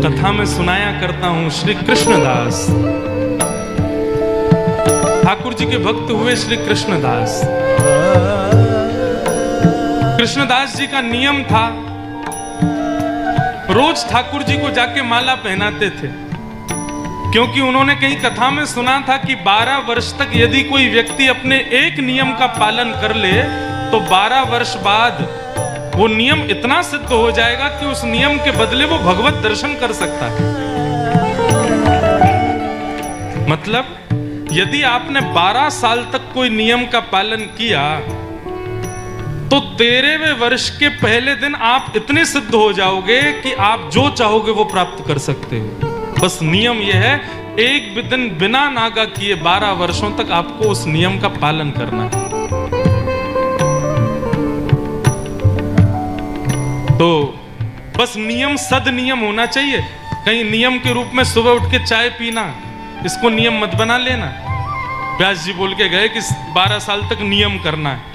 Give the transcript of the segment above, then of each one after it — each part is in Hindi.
कथा में सुनाया करता हूं। श्री कृष्णदास ठाकुर जी के भक्त हुए श्री कृष्णदास। कृष्णदास जी का नियम था, रोज ठाकुर जी को जाके माला पहनाते थे, क्योंकि उन्होंने कहीं कथा में सुना था कि 12 वर्ष तक यदि कोई व्यक्ति अपने एक नियम का पालन कर ले तो 12 वर्ष बाद वो नियम इतना सिद्ध हो जाएगा कि उस नियम के बदले वो भगवत दर्शन कर सकता है। मतलब यदि आपने 12 साल तक कोई नियम का पालन किया तो 13वें वर्ष के पहले दिन आप इतने सिद्ध हो जाओगे कि आप जो चाहोगे वो प्राप्त कर सकते हो। बस नियम यह है, एक भी दिन बिना नागा किए 12 वर्षों तक आपको उस नियम का पालन करना है। तो बस नियम सद नियम होना चाहिए। कहीं नियम के रूप में सुबह उठ के चाय पीना, इसको नियम मत बना लेना। व्यास जी बोल के गए कि 12 साल तक नियम करना है।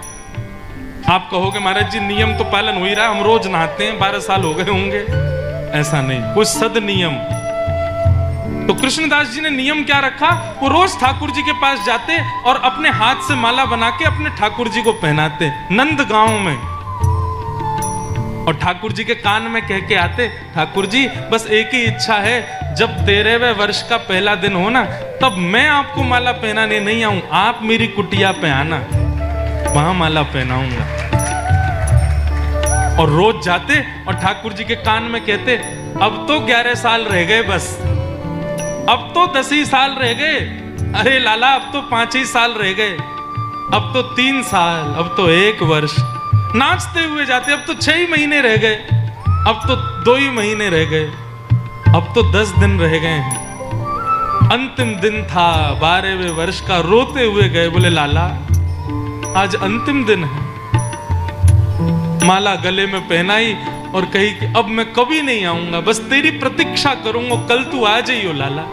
आप कहोगे महाराज जी नियम तो पालन हो ही रहा है, हम रोज नहाते हैं, 12 साल हो गए होंगे। ऐसा नहीं, कुछ सद नियम। तो कृष्णदास जी ने नियम क्या रखा, वो रोज ठाकुर जी के पास जाते और अपने हाथ से माला बना के अपने ठाकुर जी को पहनाते नंद गांव में, और ठाकुर जी के कान में कह के आते, ठाकुर जी बस एक ही इच्छा है, जब 13वें वर्ष का पहला दिन हो ना तब मैं आपको माला पहनाने नहीं आऊं, आप मेरी कुटिया पे आना, वहां माला पहनाऊंगा। और रोज जाते और ठाकुर जी के कान में कहते, अब तो 11 साल रह गए, बस अब तो 10 ही साल रह गए, अरे लाला अब तो 5 ही साल रह गए, अब तो 3 साल, अब तो 1 वर्ष। नाचते हुए जाते, अब तो 6 ही महीने रह गए, अब तो 2 ही महीने रह गए, अब तो 10 दिन रह गए हैं। अंतिम दिन था 12वें वर्ष का, रोते हुए गए, बोले लाला आज अंतिम दिन है। माला गले में पहनाई और कही कि अब मैं कभी नहीं आऊंगा, बस तेरी प्रतीक्षा करूंगा, कल तू आ जाइयो लाला।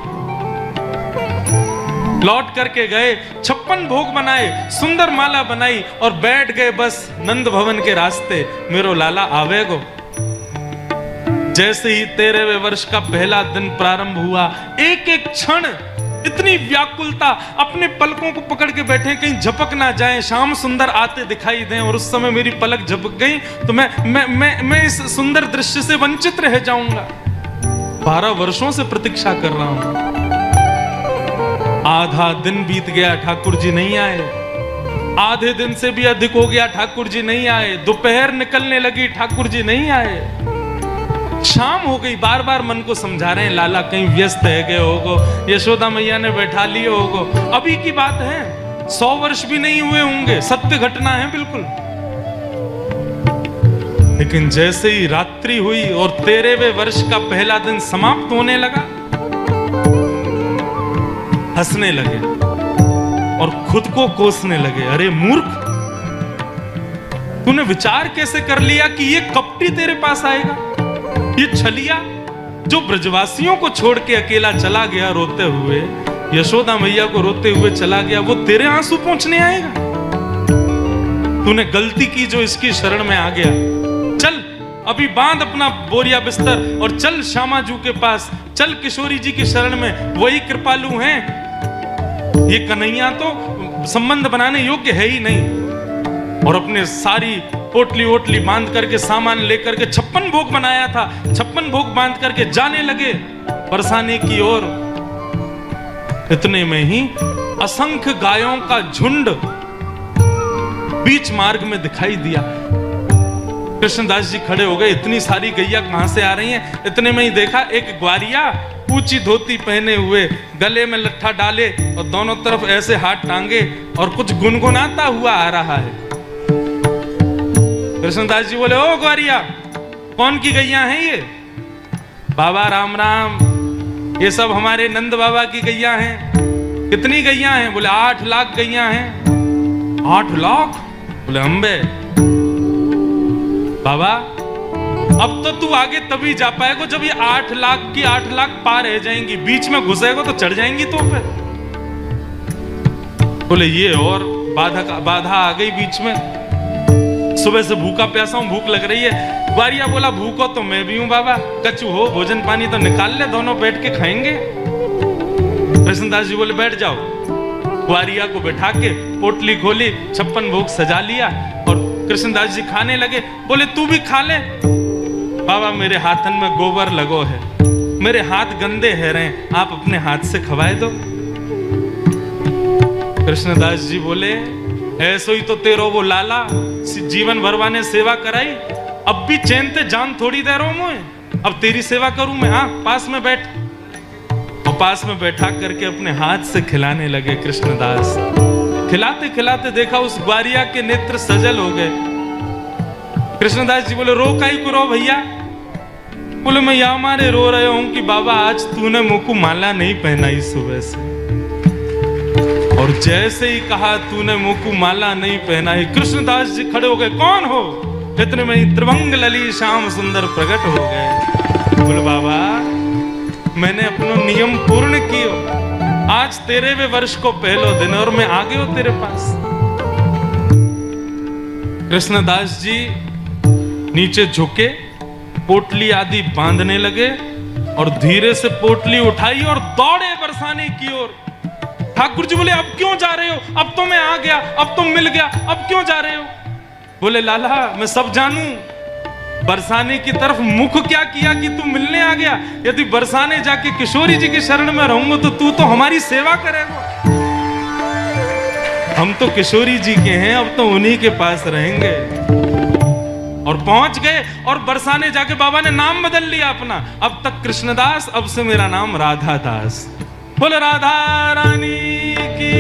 लौट करके गए, 56 भोग बनाए, सुंदर माला बनाई और बैठ गए बस नंद भवन के रास्ते, मेरो लाला आवेगो। जैसे ही 13वें वर्ष का पहला दिन प्रारंभ हुआ, एक एक क्षण इतनी व्याकुलता, अपने पलकों को पकड़ के बैठे कहीं झपक ना जाए, श्याम सुंदर आते दिखाई दें, और उस समय मेरी पलक झपक गई तो मैं इस सुंदर दृश्य से वंचित रह जाऊंगा। 12 वर्षों से प्रतीक्षा कर रहा हूं। आधा दिन बीत गया, ठाकुर जी नहीं आए। आधे दिन से भी अधिक हो गया, ठाकुर जी नहीं आए। दोपहर निकलने लगी, ठाकुर जी नहीं आए। शाम हो गई, बार बार मन को समझा रहे हैं, लाला कहीं व्यस्त है गए होगो, यशोदा मैया ने बैठा लिए होगो। अभी की बात है, 100 वर्ष भी नहीं हुए होंगे, सत्य घटना है बिल्कुल। लेकिन जैसे ही रात्रि हुई और 13वें वर्ष का पहला दिन समाप्त होने लगा, हंसने लगे और खुद को कोसने लगे। अरे मूर्ख, तूने विचार कैसे कर लिया कि ये कपटी तेरे पास आएगा, ये छलिया जो ब्रजवासियों को छोड़ के अकेला चला गया रोते हुए, यशोदा मैया को रोते हुए चला गया, वो तेरे आंसू पहुंचने आएगा। तूने गलती की जो इसकी शरण में आ गया। चल अभी बांध अपना बोरिया बिस्तर और चल श्यामाजू के पास, चल किशोरी जी की शरण में, वही कृपालु हैं। ये कन्हैया तो संबंध बनाने योग्य है ही नहीं। और अपने सारी पोटली ओटली बांध करके, सामान लेकर के 56 भोग बनाया था, 56 भोग बांध करके जाने लगे बरसाने की ओर। इतने में ही असंख्य गायों का झुंड बीच मार्ग में दिखाई दिया। कृष्णदास जी खड़े हो गए, इतनी सारी गैया कहां से आ रही हैं? इतने में ही देखा एक ग्वारिया ऊंची धोती पहने हुए, गले में लट्ठा डाले और दोनों तरफ ऐसे हाथ टांगे और कुछ गुनगुनाता हुआ आ रहा है। कृष्णदास जी बोले, ओ ग्वारिया, कौन की गैया हैं ये? बाबा राम राम, ये सब हमारे नंद बाबा की गैया हैं। कितनी गैया हैं? बोले 8 लाख गैया हैं। 8 लाख? बोले अम्बे। बाबा अब तो तू आगे तभी जा पाएगा जब ये 8 लाख की 8 लाख पार रह जाएंगी, बीच में घुसेगा तो चढ़ जाएंगी तो पे। बोले ये और बाधा आ गई बीच में। सुबह से भूखा प्यासा हूं, भूख लग रही है। ग्वारिया बोला भूखो तो मैं भी हूं बाबा, कछु हो भोजन पानी तो निकाल ले, दोनों बैठ के खाएंगे। कृष्णदास जी बोले बैठ जाओ। ग्वारिया को बैठा के पोटली खोली, 56 भोग सजा लिया और कृष्णदास जी खाने लगे। बोले तू भी खा ले। बाबा मेरे हाथन में गोबर लगो है, मेरे हाथ गंदे है रहे, आप अपने हाथ से खवाए दो। कृष्णदास जी बोले ऐसो ही तो तेरो वो लाला जीवन भरवा ने सेवा कराई, अब भी चैन ते जान थोड़ी दे रहा हूं मैं, अब तेरी सेवा करूं मैं। हाँ पास में बैठ। और पास में बैठा करके अपने हाथ से खिलाने लगे कृष्णदास। खिलाते खिलाते देखा उस ग्वारिया के नेत्र सजल हो गए। कृष्णदास जी बोले रो काई को रो भैया? बोले मैं यहाँ मारे रो रहे हूं कि बाबा आज तूने मुझको माला नहीं पहनाई सुबह से, और जैसे ही कहा तूने मुझको माला नहीं पहनाई, कृष्णदास जी खड़े हो गए। कौन हो? इतने में ही त्रिभंग लली श्याम सुंदर प्रकट हो गए। बोले बाबा मैंने अपना नियम पूर्ण कियो, आज तेरे वे वर्ष को पहलो दिन और मैं आ गयो तेरे पास। कृष्णदास जी नीचे झुके, पोटली आदि बांधने लगे और धीरे से पोटली उठाई और दौड़े बरसाने की ओर। ठाकुर जी बोले अब क्यों जा रहे हो? अब तो मैं आ गया, अब तो मिल गया, अब क्यों जा रहे हो? बोले लाला मैं सब जानू, बरसाने की तरफ मुख क्या किया कि तू मिलने आ गया? यदि बरसाने जाके किशोरी जी की शरण में रहूंगा तो तू तो हमारी सेवा करेगा। हम तो किशोरी जी के हैं, अब तो उन्हीं के पास रहेंगे। और पहुंच गए और बरसाने जाके बाबा ने नाम बदल लिया अपना, अब तक कृष्णदास, अब से मेरा नाम राधा दास। बोले राधा रानी की